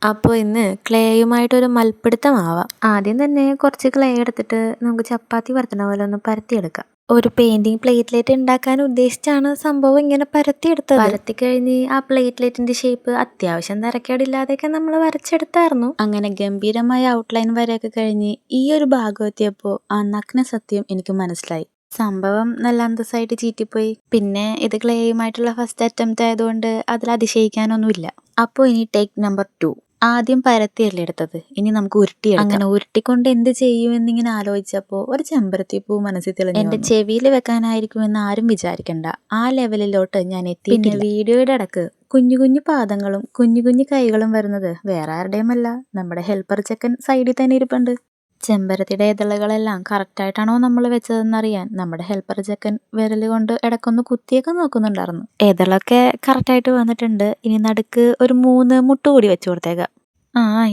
അപ്പോൾ ഇന്ന് ക്ലേയുമായിട്ടൊരു മൽപ്പിടുത്തമാവാം. ആദ്യം തന്നെ കുറച്ച് ക്ലേ എടുത്തിട്ട് നമുക്ക് ചപ്പാത്തി പരത്തണ പോലെ ഒന്ന് പരത്തിയെടുക്കാം. ഒരു പെയിന്റിങ് പ്ലേറ്റ്ലെറ്റ് ഉണ്ടാക്കാൻ ഉദ്ദേശിച്ചാണ് സംഭവം ഇങ്ങനെ പരത്തിയെടുത്തത്. പരത്തിക്കഴിഞ്ഞ് ആ പ്ലേറ്റ്ലെറ്റിന്റെ ഷേപ്പ് അത്യാവശ്യം തരക്കേടില്ലാതെയൊക്കെ നമ്മൾ വരച്ചെടുത്തായിരുന്നു. അങ്ങനെ ഗംഭീരമായ ഔട്ട്ലൈൻ വരെയൊക്കെ കഴിഞ്ഞ് ഈ ഒരു ഭാഗം എത്തിയപ്പോൾ ആ നഗ്ന സത്യം എനിക്ക് മനസ്സിലായി. സംഭവം നല്ല അന്തസ്സായിട്ട് ചീറ്റിപ്പോയി. പിന്നെ ഇത് ക്ലേയുമായിട്ടുള്ള ഫസ്റ്റ് അറ്റംപ്റ്റ് ആയതുകൊണ്ട് അതിൽ അതിശയിക്കാനൊന്നുമില്ല. അപ്പോൾ ഇനി ടേക്ക് നമ്പർ 2. ആദ്യം പരത്തിയല്ലേ എടുത്തത്, ഇനി നമുക്ക് ഉരുട്ടിയെടുക്കാം. അങ്ങനെ ഉരുട്ടിക്കൊണ്ട് എന്ത് ചെയ്യുമെന്നിങ്ങനെ ആലോചിച്ചപ്പോൾ ഒരു ചെമ്പരത്തിപ്പൂ മനസ്സിൽ തെളിഞ്ഞു. എന്റെ ചെവിയിൽ വെക്കാനായിരിക്കുമെന്ന് ആരും വിചാരിക്കണ്ട, ആ ലെവലിലോട്ട് ഞാൻ എത്തി. പിന്നെ വീഡിയോയുടെ ഇടക്ക് കുഞ്ഞു കുഞ്ഞു പാദങ്ങളും കുഞ്ഞു കുഞ്ഞു കൈകളും വരുന്നത് വേറെ ആരുടെയുമല്ല, നമ്മുടെ ഹെൽപ്പർ ചെക്കൻ സൈഡിൽ തന്നെ ഇരിപ്പുണ്ട്. ചെമ്പരത്തിയുടെ ഇതളുകളെല്ലാം കറക്റ്റായിട്ടാണോ നമ്മൾ വെച്ചതെന്നറിയാൻ നമ്മുടെ ഹെൽപ്പർ ചെക്കൻ വിരൽ കൊണ്ട് ഇടക്കൊന്ന് കുത്തിയൊക്കെ നോക്കുന്നുണ്ടായിരുന്നു. ഇതളൊക്കെ കറക്റ്റായിട്ട് വന്നിട്ടുണ്ട്. ഇനി നടുക്ക് ഒരു 3 മുട്ട് കൂടി വെച്ചു കൊടുത്തേക്കാം.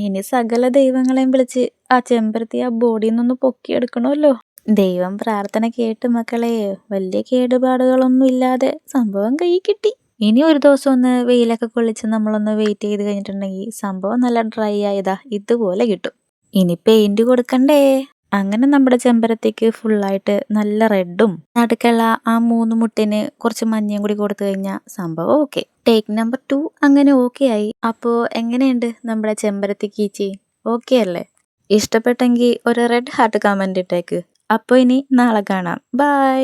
ഇനി സകല ദൈവങ്ങളെയും വിളിച്ച് ആ ചെമ്പരത്തി ആ ബോഡിയിൽ നിന്നൊന്ന് പൊക്കിയെടുക്കണമല്ലോ. ദൈവം പ്രാർത്ഥന കേട്ട് മക്കളെ, വലിയ കേടുപാടുകളൊന്നും ഇല്ലാതെ സംഭവം കൈ കിട്ടി. ഇനി ഒരു ദിവസം ഒന്ന് വെയിലൊക്കെ കൊള്ളിച്ച് നമ്മളൊന്ന് വെയിറ്റ് ചെയ്ത് കഴിഞ്ഞിട്ടുണ്ടെങ്കിൽ സംഭവം നല്ല ഡ്രൈ ആയതാ ഇതുപോലെ കിട്ടും. ഇനി പെയിന്റ് കൊടുക്കണ്ടേ. അങ്ങനെ നമ്മുടെ ചെമ്പരത്തിക്ക് ഫുള്ളായിട്ട് നല്ല റെഡും നടുക്കുള്ള ആ 3 മുട്ടിന് കുറച്ച് മഞ്ഞയും കൂടി കൊടുത്തു കഴിഞ്ഞാൽ സംഭവം ഓക്കെ. ടേക്ക് നമ്പർ 2 അങ്ങനെ ഓക്കെ ആയി. അപ്പോൾ എങ്ങനെയുണ്ട് നമ്മുടെ ചെമ്പരത്തി കീച്ചി? ഓക്കെ അല്ലേ? ഇഷ്ടപ്പെട്ടെങ്കിൽ ഒരു റെഡ് ഹാർട്ട് കമന്റ് ഇട്ടേക്ക്. അപ്പോൾ ഇനി നാളെ കാണാം. ബൈ.